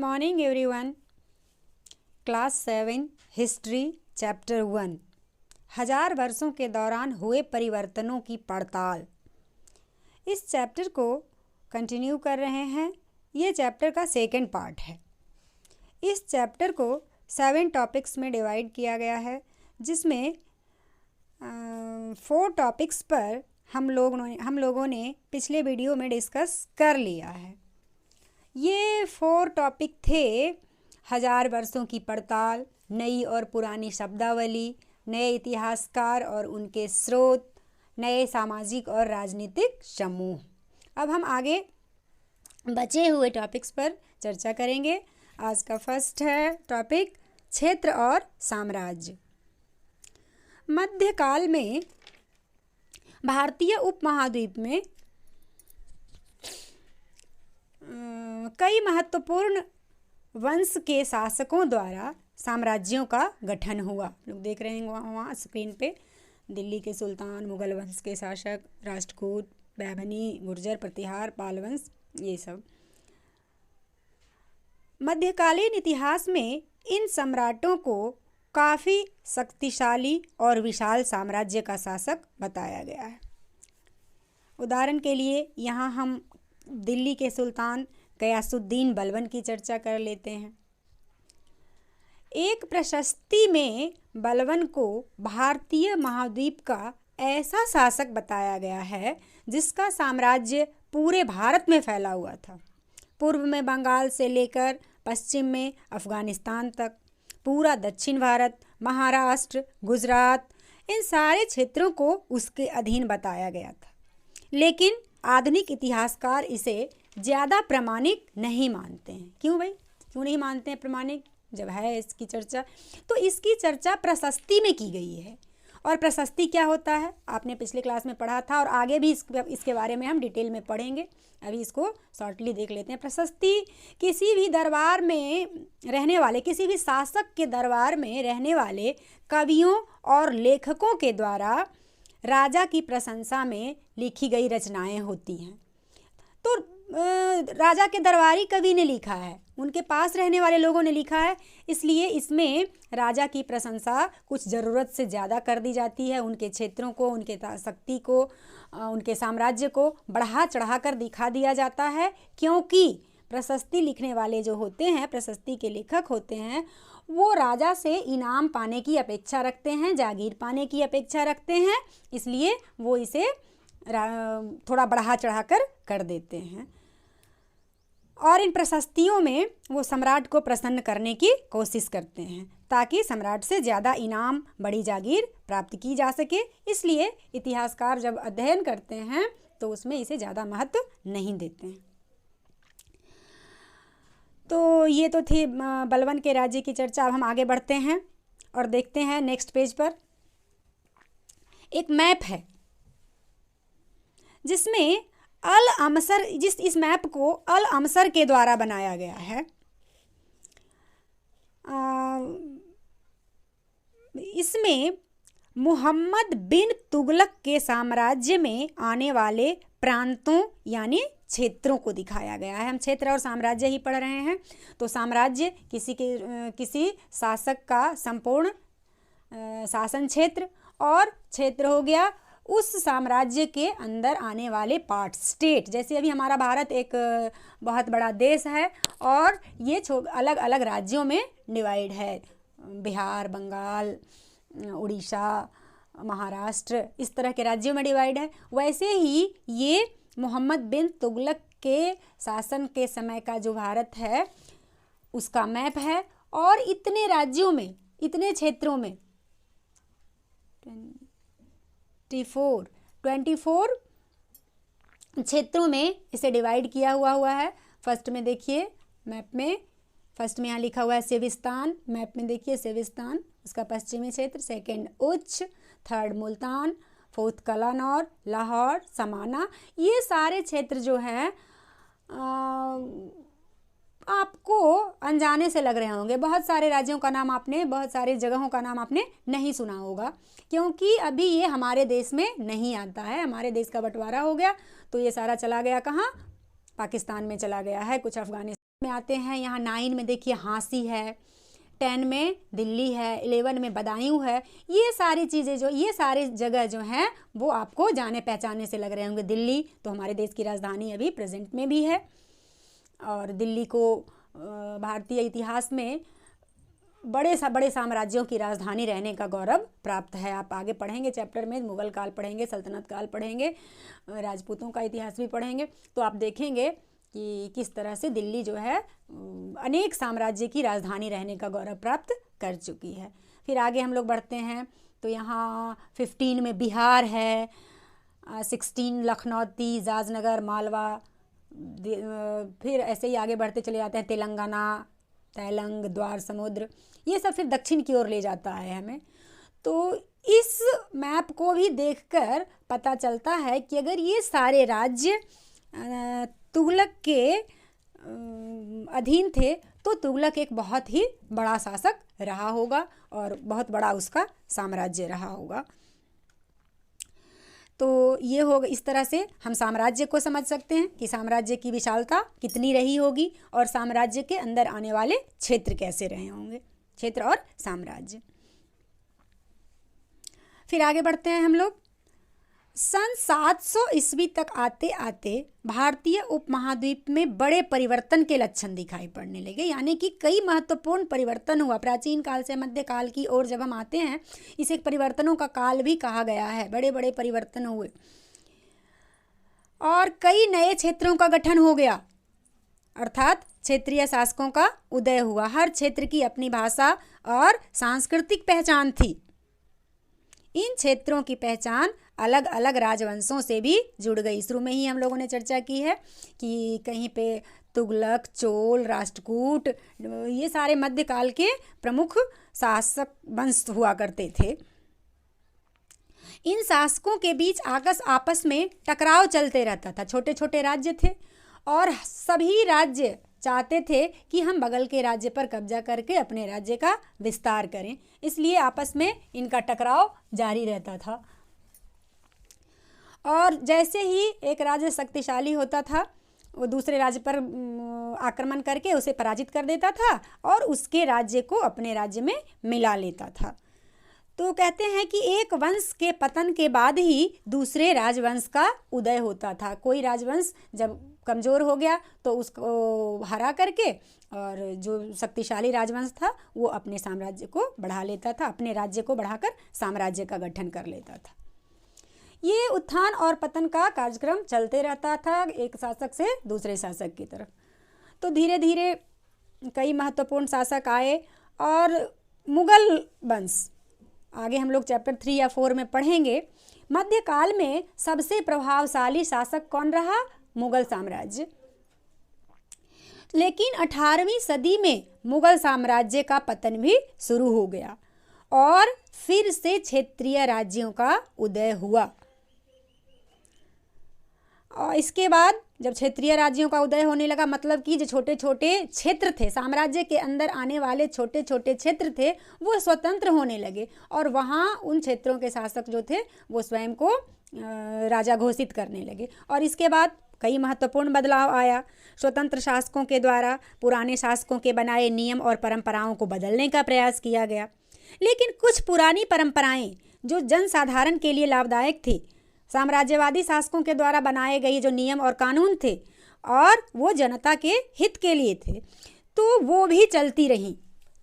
Morning everyone. Class 7 history chapter 1 1000 वर्षों के दौरान हुए परिवर्तनों की पड़ताल। इस चैप्टर को कंटिन्यू कर रहे हैं। ये चैप्टर का सेकंड पार्ट है। इस चैप्टर को 7 टॉपिक्स में डिवाइड किया गया है, जिसमें 4 टॉपिक्स पर हम लोगों ने पिछले वीडियो में डिस्कस कर लिया है। ये 4 टॉपिक थे: 1000 वर्षों की पड़ताल, नई और पुरानी शब्दावली, नए इतिहासकार और उनके स्रोत, नए सामाजिक और राजनीतिक समूह। अब हम आगे बचे हुए टॉपिक्स पर चर्चा करेंगे। आज का फर्स्ट है टॉपिक क्षेत्र और साम्राज्य। मध्यकाल में भारतीय उपमहाद्वीप में कई महत्वपूर्ण वंश के शासकों द्वारा साम्राज्यों का गठन हुआ। लोग देख रहे हैं वहाँ स्क्रीन पे, दिल्ली के सुल्तान, मुगल वंश के शासक, राष्ट्रकूट, बैभनी, गुर्जर, प्रतिहार, पाल वंश, ये सब। मध्यकालीन इतिहास में इन सम्राटों को काफ़ी शक्तिशाली और विशाल साम्राज्य का शासक बताया गया है। उदाहरण के लिए यहाँ हम दिल्ली के सुल्तान गयासुद्दीन बलबन की चर्चा कर लेते हैं। एक प्रशस्ति में बलबन को भारतीय महाद्वीप का ऐसा शासक बताया गया है जिसका साम्राज्य पूरे भारत में फैला हुआ था। पूर्व में बंगाल से लेकर पश्चिम में अफगानिस्तान तक, पूरा दक्षिण भारत, महाराष्ट्र, गुजरात, इन सारे क्षेत्रों को उसके अधीन बताया गया था। लेकिन आधुनिक इतिहासकार इसे ज़्यादा प्रामाणिक नहीं मानते हैं। क्यों भाई, क्यों नहीं मानते हैं प्रामाणिक? जब है इसकी चर्चा, तो इसकी चर्चा प्रशस्ति में की गई है। और प्रशस्ति क्या होता है आपने पिछले क्लास में पढ़ा था, और आगे भी इसके बारे में हम डिटेल में पढ़ेंगे। अभी इसको शॉर्टली देख लेते हैं। प्रशस्ति किसी भी दरबार में रहने वाले, किसी भी शासक के दरबार में रहने वाले कवियों और लेखकों के द्वारा राजा की प्रशंसा में लिखी गई रचनाएं होती हैं। तो राजा के दरबारी कवि ने लिखा है, उनके पास रहने वाले लोगों ने लिखा है, इसलिए इसमें राजा की प्रशंसा कुछ ज़रूरत से ज़्यादा कर दी जाती है। उनके क्षेत्रों को, उनके शक्ति को, उनके साम्राज्य को बढ़ा चढ़ा कर दिखा दिया जाता है। क्योंकि प्रशस्ति लिखने वाले जो होते हैं, प्रशस्ति के लेखक होते हैं, वो राजा से इनाम पाने की अपेक्षा रखते हैं, जागीर पाने की अपेक्षा रखते हैं, इसलिए वो इसे थोड़ा बढ़ा चढ़ा कर देते हैं। और इन प्रशस्तियों में वो सम्राट को प्रसन्न करने की कोशिश करते हैं ताकि सम्राट से ज़्यादा इनाम, बड़ी जागीर प्राप्त की जा सके। इसलिए इतिहासकार जब अध्ययन करते हैं तो उसमें इसे ज़्यादा महत्व नहीं देते हैं। तो ये तो थी बलबन के राज्य की चर्चा। अब हम आगे बढ़ते हैं और देखते हैं नेक्स्ट पेज पर एक मैप है जिसमें अल अमसर, इस मैप को अल अमसर के द्वारा बनाया गया है। इसमें मोहम्मद बिन तुगलक के साम्राज्य में आने वाले प्रांतों यानी क्षेत्रों को दिखाया गया है। हम क्षेत्र और साम्राज्य ही पढ़ रहे हैं। तो साम्राज्य किसी शासक का संपूर्ण शासन क्षेत्र, और क्षेत्र हो गया उस साम्राज्य के अंदर आने वाले पार्ट, स्टेट। जैसे अभी हमारा भारत एक बहुत बड़ा देश है और ये अलग अलग राज्यों में डिवाइड है। बिहार, बंगाल, उड़ीसा, महाराष्ट्र, इस तरह के राज्यों में डिवाइड है। वैसे ही ये मोहम्मद बिन तुगलक के शासन के समय का जो भारत है उसका मैप है। और इतने राज्यों में, इतने क्षेत्रों में 24 क्षेत्रों में इसे डिवाइड किया हुआ है। फर्स्ट में देखिए मैप में, फर्स्ट में यहाँ लिखा हुआ है सिविस्तान। मैप में देखिए सिविस्तान, उसका पश्चिमी क्षेत्र। सेकंड उच्च, थर्ड मुल्तान, फोर्थ कलानौर, लाहौर, समाना। ये सारे क्षेत्र जो हैं आपको अनजाने से लग रहे होंगे। बहुत सारे राज्यों का नाम आपने, बहुत सारी जगहों का नाम आपने नहीं सुना होगा, क्योंकि अभी ये हमारे देश में नहीं आता है। हमारे देश का बंटवारा हो गया तो ये सारा चला गया कहाँ? पाकिस्तान में चला गया है, कुछ अफगानिस्तान में आते हैं, यहाँ 9 में देखिए हाँसी है, 10 में दिल्ली है, 11 में बदायूं है। ये सारी चीज़ें ये सारे जगह जो हैं वो आपको जाने पहचाने से लग रहे होंगे। दिल्ली तो हमारे देश की राजधानी अभी प्रेजेंट में भी है, और दिल्ली को भारतीय इतिहास में बड़े साम्राज्यों की राजधानी रहने का गौरव प्राप्त है। आप आगे पढ़ेंगे चैप्टर में, मुगल काल पढ़ेंगे, सल्तनत काल पढ़ेंगे, राजपूतों का इतिहास भी पढ़ेंगे, तो आप देखेंगे कि किस तरह से दिल्ली जो है अनेक साम्राज्य की राजधानी रहने का गौरव प्राप्त कर चुकी है। फिर आगे हम लोग बढ़ते हैं तो यहाँ 15 में बिहार है, 16 लखनौती, जाजनगर, मालवा, फिर ऐसे ही आगे बढ़ते चले जाते हैं तेलंगाना, तैलंग, द्वार समुद्र, ये सब फिर दक्षिण की ओर ले जाता है हमें। तो इस मैप को भी देखकर पता चलता है कि अगर ये सारे राज्य तुगलक के अधीन थे तो तुगलक एक बहुत ही बड़ा शासक रहा होगा और बहुत बड़ा उसका साम्राज्य रहा होगा। तो ये होगा, इस तरह से हम साम्राज्य को समझ सकते हैं कि साम्राज्य की विशालता कितनी रही होगी और साम्राज्य के अंदर आने वाले क्षेत्र कैसे रहे होंगे, क्षेत्र और साम्राज्य। फिर आगे बढ़ते हैं हम लोग। सन 700 ईस्वी तक आते आते भारतीय उपमहाद्वीप में बड़े परिवर्तन के लक्षण दिखाई पड़ने लगे, यानी कि कई महत्वपूर्ण परिवर्तन हुआ। प्राचीन काल से मध्यकाल की ओर जब हम आते हैं, इसे परिवर्तनों का काल भी कहा गया है। बड़े बड़े परिवर्तन हुए और कई नए क्षेत्रों का गठन हो गया, अर्थात क्षेत्रीय शासकों का उदय हुआ। हर क्षेत्र की अपनी भाषा और सांस्कृतिक पहचान थी। इन क्षेत्रों की पहचान अलग अलग राजवंशों से भी जुड़ गई। शुरू में ही हम लोगों ने चर्चा की है कि कहीं पे तुगलक, चोल, राष्ट्रकूट, ये सारे मध्यकाल के प्रमुख शासक वंश हुआ करते थे। इन शासकों के बीच आपस में टकराव चलते रहता था। छोटे छोटे राज्य थे और सभी राज्य चाहते थे कि हम बगल के राज्य पर कब्जा करके अपने राज्य का विस्तार करें, इसलिए आपस में इनका टकराव जारी रहता था। और जैसे ही एक राज्य शक्तिशाली होता था, वो दूसरे राज्य पर आक्रमण करके उसे पराजित कर देता था और उसके राज्य को अपने राज्य में मिला लेता था। तो कहते हैं कि एक वंश के पतन के बाद ही दूसरे राजवंश का उदय होता था। कोई राजवंश जब कमज़ोर हो गया तो उसको हरा करके और जो शक्तिशाली राजवंश था वो अपने साम्राज्य को बढ़ा लेता था, अपने राज्य को बढ़ाकर साम्राज्य का गठन कर लेता था। ये उत्थान और पतन का कार्यक्रम चलते रहता था एक शासक से दूसरे शासक की तरफ। तो धीरे धीरे कई महत्वपूर्ण शासक आए और मुगल वंश, आगे हम लोग चैप्टर 3 या 4 में पढ़ेंगे। मध्यकाल में सबसे प्रभावशाली शासक कौन रहा? मुगल साम्राज्य। लेकिन 18वीं सदी में मुगल साम्राज्य का पतन भी शुरू हो गया और फिर से क्षेत्रीय राज्यों का उदय हुआ। और इसके बाद जब क्षेत्रीय राज्यों का उदय होने लगा, मतलब कि जो छोटे छोटे क्षेत्र थे, साम्राज्य के अंदर आने वाले छोटे छोटे क्षेत्र थे, वो स्वतंत्र होने लगे और वहाँ उन क्षेत्रों के शासक जो थे वो स्वयं को राजा घोषित करने लगे। और इसके बाद कई महत्वपूर्ण बदलाव आया। स्वतंत्र शासकों के द्वारा पुराने शासकों के बनाए नियम और परंपराओं को बदलने का प्रयास किया गया, लेकिन कुछ पुरानी परंपराएं जो जनसाधारण के लिए लाभदायक थी, साम्राज्यवादी शासकों के द्वारा बनाए गए जो नियम और कानून थे और वो जनता के हित के लिए थे, तो वो भी चलती रहीं।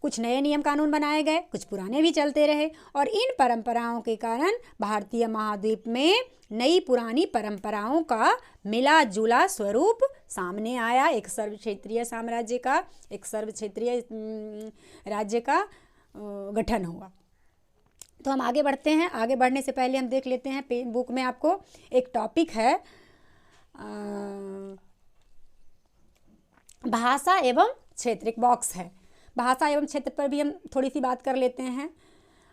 कुछ नए नियम कानून बनाए गए, कुछ पुराने भी चलते रहे और इन परंपराओं के कारण भारतीय महाद्वीप में नई पुरानी परंपराओं का मिला जुला स्वरूप सामने आया। एक सर्व क्षेत्रीय साम्राज्य का, एक सर्व क्षेत्रीय राज्य का गठन हुआ। तो हम आगे बढ़ते हैं। आगे बढ़ने से पहले हम देख लेते हैं बुक में आपको एक टॉपिक है भाषा एवं क्षेत्र, एक बॉक्स है। भाषा एवं क्षेत्र पर भी हम थोड़ी सी बात कर लेते हैं।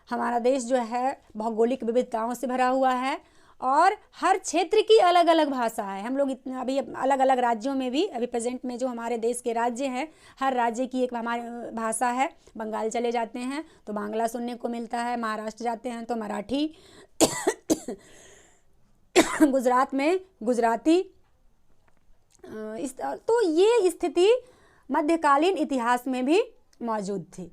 हमारा देश जो है भौगोलिक विविधताओं से भरा हुआ है और हर क्षेत्र की अलग अलग भाषा है। हम लोग इतने अभी अलग अलग राज्यों में भी, अभी प्रेजेंट में जो हमारे देश के राज्य हैं, हर राज्य की एक हमारी भाषा है। बंगाल चले जाते हैं तो बांग्ला सुनने को मिलता है, महाराष्ट्र जाते हैं तो मराठी गुजरात में गुजराती। तो ये स्थिति मध्यकालीन इतिहास में भी मौजूद थी।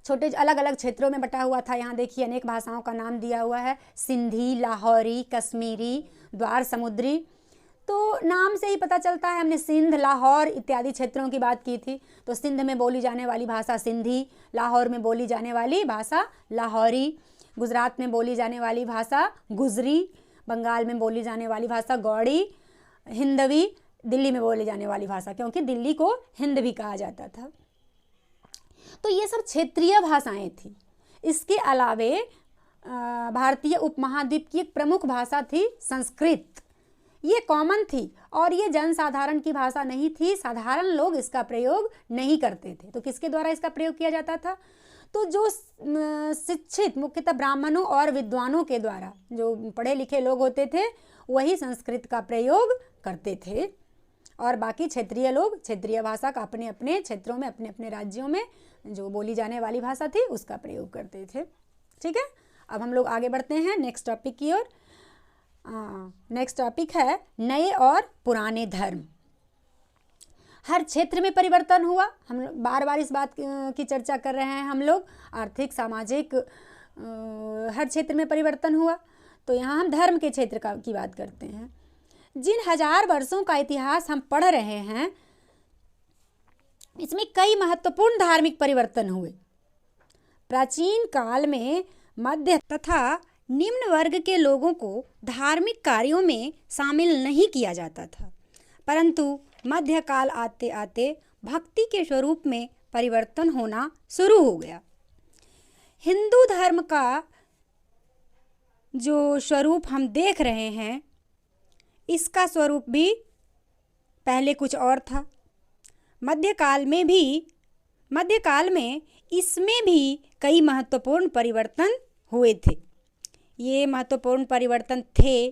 छोटे अलग अलग क्षेत्रों में बटा हुआ था। यहाँ देखिए अनेक भाषाओं का नाम दिया हुआ है, सिंधी, लाहौरी, कश्मीरी, द्वार समुद्री। तो नाम से ही पता चलता है, हमने सिंध, लाहौर इत्यादि क्षेत्रों की बात की थी। तो सिंध में बोली जाने वाली भाषा सिंधी, लाहौर में बोली जाने वाली भाषा लाहौरी, गुजरात में बोली जाने वाली भाषा गुजरी, बंगाल में बोली जाने वाली भाषा गौड़ी, हिंदवी, दिल्ली में बोली जाने वाली भाषा, क्योंकि दिल्ली को हिंद भी कहा जाता था। तो ये सब क्षेत्रीय भाषाएं थी। इसके अलावे भारतीय उपमहाद्वीप की एक प्रमुख भाषा थी संस्कृत। ये कॉमन थी और ये जनसाधारण की भाषा नहीं थी, साधारण लोग इसका प्रयोग नहीं करते थे। तो किसके द्वारा इसका प्रयोग किया जाता था? तो जो शिक्षित, मुख्यतः ब्राह्मणों और विद्वानों के द्वारा, जो पढ़े लिखे लोग होते थे, वही संस्कृत का प्रयोग करते थे। और बाकी क्षेत्रीय लोग क्षेत्रीय भाषा का अपने अपने क्षेत्रों में, अपने अपने राज्यों में जो बोली जाने वाली भाषा थी उसका प्रयोग करते थे। ठीक है, अब हम लोग आगे बढ़ते हैं नेक्स्ट टॉपिक की ओर। नेक्स्ट टॉपिक है नए और पुराने धर्म। हर क्षेत्र में परिवर्तन हुआ। हम बार बार इस बात की चर्चा कर रहे हैं हम लोग। आर्थिक, सामाजिक, हर क्षेत्र में परिवर्तन हुआ। तो यहाँ हम धर्म के क्षेत्र की बात करते हैं। जिन हजार वर्षों का इतिहास हम पढ़ रहे हैं, इसमें कई महत्वपूर्ण धार्मिक परिवर्तन हुए। प्राचीन काल में मध्य तथा निम्न वर्ग के लोगों को धार्मिक कार्यों में शामिल नहीं किया जाता था, परंतु मध्यकाल आते आते भक्ति के स्वरूप में परिवर्तन होना शुरू हो गया। हिंदू धर्म का जो स्वरूप हम देख रहे हैं, इसका स्वरूप भी पहले कुछ और था। मध्यकाल में इसमें भी कई महत्वपूर्ण परिवर्तन हुए थे। ये महत्वपूर्ण परिवर्तन थे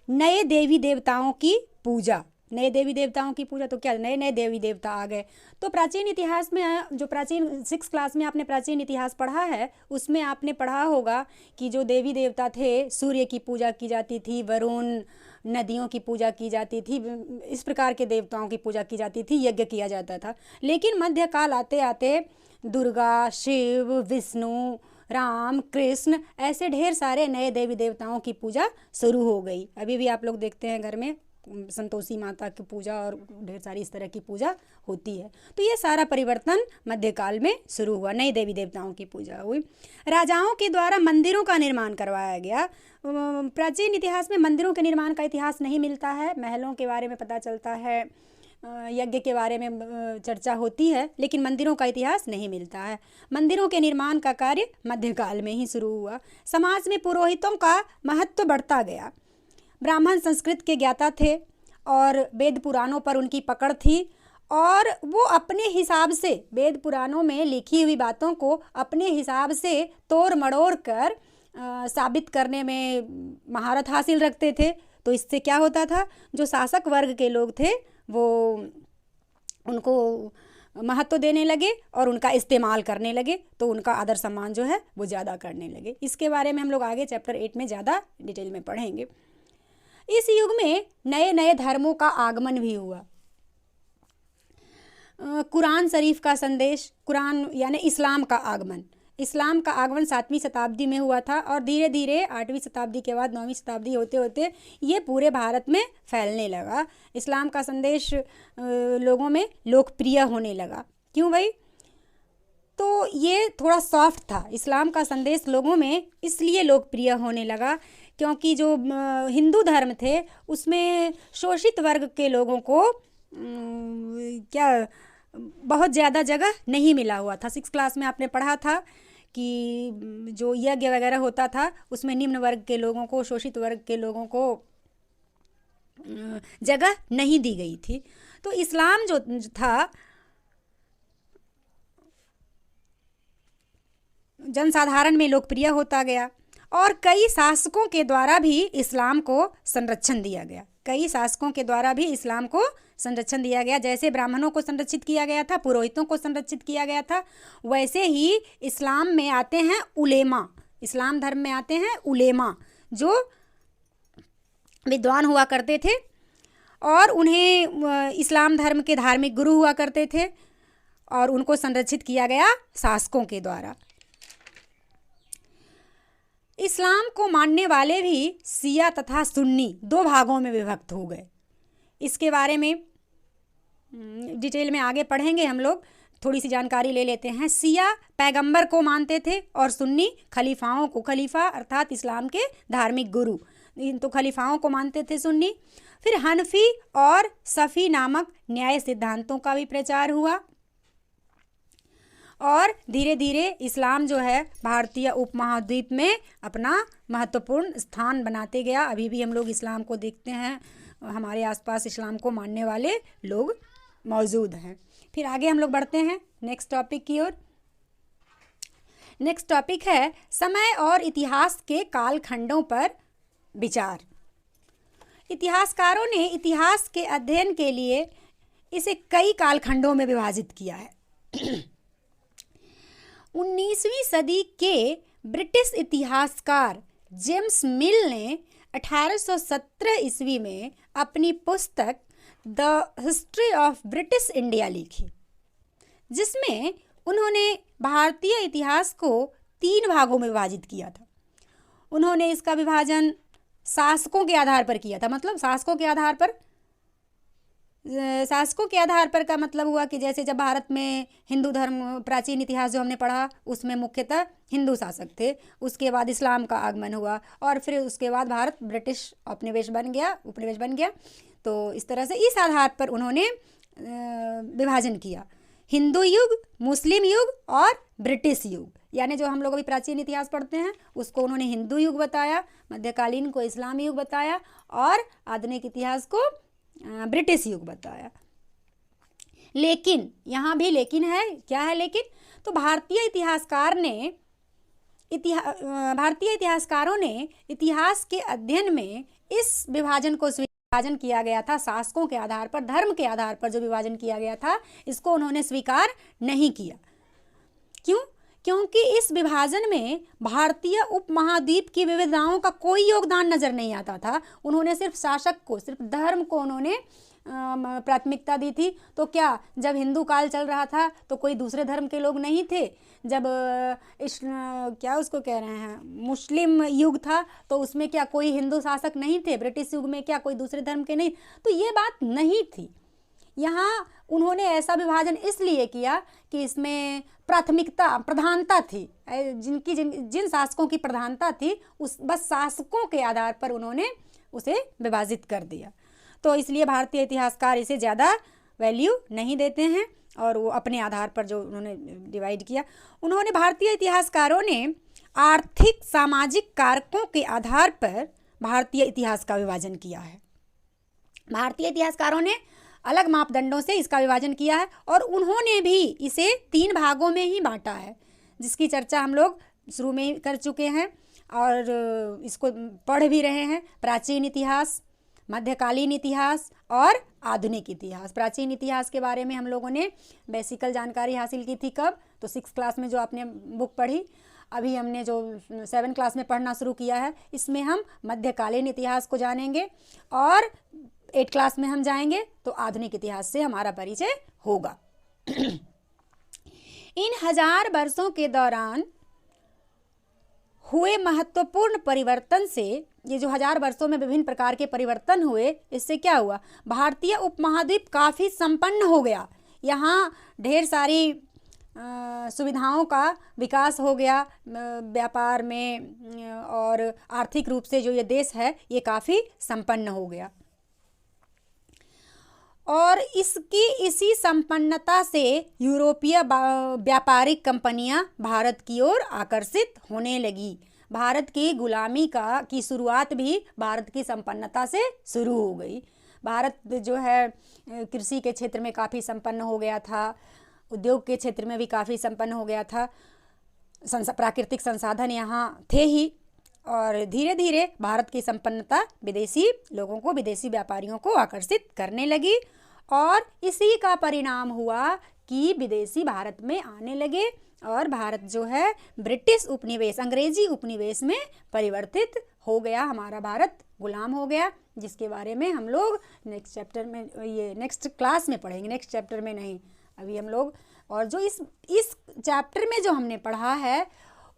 नए देवी देवताओं की पूजा। नए देवी देवताओं की पूजा तो क्या, नए नए देवी देवता आ गए। तो प्राचीन इतिहास में, जो प्राचीन 6th क्लास में आपने प्राचीन इतिहास पढ़ा है, उसमें आपने पढ़ा होगा कि जो देवी देवता थे, सूर्य की पूजा की जाती थी, वरुण, नदियों की पूजा की जाती थी, इस प्रकार के देवताओं की पूजा की जाती थी, यज्ञ किया जाता था। लेकिन मध्यकाल आते आते दुर्गा, शिव, विष्णु, राम, कृष्ण, ऐसे ढेर सारे नए देवी देवताओं की पूजा शुरू हो गई। अभी भी आप लोग देखते हैं घर में संतोषी माता की पूजा और ढेर सारी इस तरह की पूजा होती है। तो ये सारा परिवर्तन मध्यकाल में शुरू हुआ, नई देवी देवताओं की पूजा हुई। राजाओं के द्वारा मंदिरों का निर्माण करवाया गया। प्राचीन इतिहास में मंदिरों के निर्माण का इतिहास नहीं मिलता है। महलों के बारे में पता चलता है, यज्ञ के बारे में चर्चा होती है, लेकिन मंदिरों का इतिहास नहीं मिलता है। मंदिरों के निर्माण का कार्य मध्यकाल में ही शुरू हुआ। समाज में पुरोहितों का महत्व बढ़ता गया। ब्राह्मण संस्कृत के ज्ञाता थे और वेद पुराणों पर उनकी पकड़ थी, और वो अपने हिसाब से वेद पुराणों में लिखी हुई बातों को अपने हिसाब से तोड़ मड़ोड़ कर साबित करने में महारत हासिल रखते थे। तो इससे क्या होता था, जो शासक वर्ग के लोग थे वो उनको महत्व देने लगे और उनका इस्तेमाल करने लगे, तो उनका आदर सम्मान जो है वो ज़्यादा करने लगे। इसके बारे में हम लोग आगे चैप्टर 8 में ज़्यादा डिटेल में पढ़ेंगे। इस युग में नए नए धर्मों का आगमन भी हुआ। कुरान शरीफ का संदेश, कुरान यानी इस्लाम का आगमन 7वीं शताब्दी में हुआ था, और धीरे धीरे 8वीं शताब्दी के बाद 9वीं शताब्दी होते होते ये पूरे भारत में फैलने लगा। इस्लाम का संदेश लोगों में लोकप्रिय होने लगा। क्यों भाई? तो ये थोड़ा सॉफ्ट था। इस्लाम का संदेश लोगों में इसलिए लोकप्रिय होने लगा क्योंकि जो हिंदू धर्म थे उसमें शोषित वर्ग के लोगों को बहुत ज़्यादा जगह नहीं मिला हुआ था। 6th क्लास में आपने पढ़ा था कि जो यज्ञ वगैरह होता था उसमें निम्न वर्ग के लोगों को, शोषित वर्ग के लोगों को जगह नहीं दी गई थी। तो इस्लाम जो था जनसाधारण में लोकप्रिय होता गया, और कई शासकों के द्वारा भी इस्लाम को संरक्षण दिया गया। जैसे ब्राह्मणों को संरक्षित किया गया था, पुरोहितों को संरक्षित किया गया था, वैसे ही इस्लाम में आते हैं उलेमा। इस्लाम धर्म में आते हैं उलेमा, जो विद्वान हुआ करते थे और उन्हें इस्लाम धर्म के धार्मिक गुरु हुआ करते थे और उनको संरक्षित किया गया शासकों के द्वारा। इस्लाम को मानने वाले भी शिया तथा सुन्नी 2 भागों में विभक्त हो गए। इसके बारे में डिटेल में आगे पढ़ेंगे हम लोग, थोड़ी सी जानकारी ले लेते हैं। शिया पैगंबर को मानते थे और सुन्नी खलीफाओं को, खलीफा अर्थात इस्लाम के धार्मिक गुरु, तो खलीफाओं को मानते थे सुन्नी। फिर हनफी और सफ़ी नामक न्याय सिद्धांतों का भी प्रचार हुआ और धीरे धीरे इस्लाम जो है भारतीय उपमहाद्वीप में अपना महत्वपूर्ण स्थान बनाते गया। अभी भी हम लोग इस्लाम को देखते हैं, हमारे आसपास इस्लाम को मानने वाले लोग मौजूद हैं। फिर आगे हम लोग बढ़ते हैं नेक्स्ट टॉपिक की ओर। नेक्स्ट टॉपिक है समय और इतिहास के कालखंडों पर विचार। इतिहासकारों ने इतिहास के अध्ययन के लिए इसे कई कालखंडों में विभाजित किया है। 19वीं सदी के ब्रिटिश इतिहासकार जेम्स मिल ने 1817 ईस्वी में अपनी पुस्तक the history of British India लिखी, जिसमें उन्होंने भारतीय इतिहास को 3 भागों में विभाजित किया था। उन्होंने इसका विभाजन शासकों के आधार पर किया था। मतलब शासकों के आधार पर का मतलब हुआ कि जैसे जब भारत में हिंदू धर्म, प्राचीन इतिहास जो हमने पढ़ा उसमें मुख्यतः हिंदू शासक थे, उसके बाद इस्लाम का आगमन हुआ और फिर उसके बाद भारत ब्रिटिश उपनिवेश बन गया। तो इस तरह से इस आधार पर उन्होंने विभाजन किया, हिंदू युग, मुस्लिम युग और ब्रिटिश युग। यानी जो हम लोग अभी प्राचीन इतिहास पढ़ते हैं उसको उन्होंने हिंदू युग बताया, मध्यकालीन को इस्लाम युग बताया और आधुनिक इतिहास को ब्रिटिश युग बताया। लेकिन यहाँ भी लेकिन है, क्या है लेकिन? तो भारतीय इतिहासकारों ने इतिहास के अध्ययन में इस विभाजन को विभाजन किया गया था शासकों के आधार पर, धर्म के आधार पर जो विभाजन किया गया था, इसको उन्होंने स्वीकार नहीं किया। क्यों? क्योंकि इस विभाजन में भारतीय उपमहाद्वीप की विविधताओं का कोई योगदान नजर नहीं आता था। उन्होंने सिर्फ शासक को, सिर्फ धर्म को उन्होंने प्राथमिकता दी थी। तो क्या जब हिंदू काल चल रहा था तो कोई दूसरे धर्म के लोग नहीं थे? जब क्या उसको कह रहे हैं, मुस्लिम युग था तो उसमें क्या कोई हिंदू शासक नहीं थे? ब्रिटिश युग में क्या कोई दूसरे धर्म के नहीं? तो ये बात नहीं थी। यहाँ उन्होंने ऐसा विभाजन इसलिए किया कि इसमें प्रधानता थी, जिन शासकों की प्रधानता थी उस बस शासकों के आधार पर उन्होंने उसे विभाजित कर दिया। तो इसलिए भारतीय इतिहासकार इसे ज़्यादा वैल्यू नहीं देते हैं और वो अपने आधार पर जो उन्होंने डिवाइड किया। उन्होंने भारतीय इतिहासकारों ने आर्थिक सामाजिक कारकों के आधार पर भारतीय इतिहास का विभाजन किया है। भारतीय इतिहासकारों ने अलग मापदंडों से इसका विभाजन किया है और उन्होंने भी इसे 3 भागों में ही बांटा है, जिसकी चर्चा हम लोग शुरू में ही कर चुके हैं और इसको पढ़ भी रहे हैं। प्राचीन इतिहास, मध्यकालीन इतिहास और आधुनिक इतिहास। प्राचीन इतिहास के बारे में हम लोगों ने बेसिकल जानकारी हासिल की थी कब? तो 6th क्लास में जो आपने बुक पढ़ी। अभी हमने जो 7th क्लास में पढ़ना शुरू किया है इसमें हम मध्यकालीन इतिहास को जानेंगे और 8th क्लास में हम जाएंगे तो आधुनिक इतिहास से हमारा परिचय होगा। इन 1000 वर्षों के दौरान हुए महत्वपूर्ण परिवर्तन से, ये जो 1000 वर्षों में विभिन्न प्रकार के परिवर्तन हुए, इससे क्या हुआ? भारतीय उपमहाद्वीप काफ़ी संपन्न हो गया। यहाँ ढेर सारी सुविधाओं का विकास हो गया व्यापार में और आर्थिक रूप से जो ये देश है ये काफ़ी संपन्न हो गया और इसी संपन्नता से यूरोपीय व्यापारिक कंपनियां भारत की ओर आकर्षित होने लगी। भारत की गुलामी की शुरुआत भी भारत की संपन्नता से शुरू हो गई। भारत जो है कृषि के क्षेत्र में काफ़ी संपन्न हो गया था, उद्योग के क्षेत्र में भी काफ़ी संपन्न हो गया था, प्राकृतिक संसाधन यहाँ थे ही और धीरे धीरे भारत की संपन्नता विदेशी लोगों को, विदेशी व्यापारियों को आकर्षित करने लगी और इसी का परिणाम हुआ कि विदेशी भारत में आने लगे और भारत जो है ब्रिटिश उपनिवेश, अंग्रेजी उपनिवेश में परिवर्तित हो गया, हमारा भारत गुलाम हो गया, जिसके बारे में हम लोग नेक्स्ट चैप्टर में, ये नेक्स्ट क्लास में पढ़ेंगे, नेक्स्ट चैप्टर में नहीं, अभी हम लोग। और जो इस चैप्टर में जो हमने पढ़ा है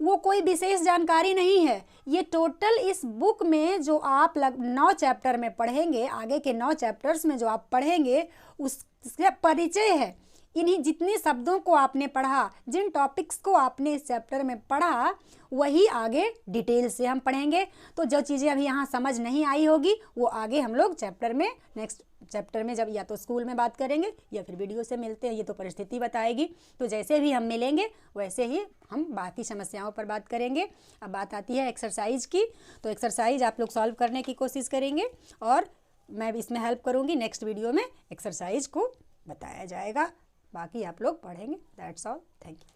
वो कोई विशेष जानकारी नहीं है, ये टोटल इस बुक में जो आप 9 चैप्टर में पढ़ेंगे, आगे के 9 चैप्टर्स में जो आप पढ़ेंगे उसका परिचय है। इन्हीं जितने शब्दों को आपने पढ़ा, जिन टॉपिक्स को आपने इस चैप्टर में पढ़ा, वही आगे डिटेल से हम पढ़ेंगे। तो जो चीज़ें अभी यहाँ समझ नहीं आई होगी वो आगे हम लोग चैप्टर में, नेक्स्ट चैप्टर में जब या तो स्कूल में बात करेंगे या फिर वीडियो से मिलते हैं, ये तो परिस्थिति बताएगी। तो जैसे भी हम मिलेंगे वैसे ही हम बाकी समस्याओं पर बात करेंगे। अब बात आती है एक्सरसाइज की, तो एक्सरसाइज आप लोग सॉल्व करने की कोशिश करेंगे और मैं भी इसमें हेल्प करूँगी। नेक्स्ट वीडियो में एक्सरसाइज को बताया जाएगा, बाकी आप लोग पढ़ेंगे। That's all, thank you.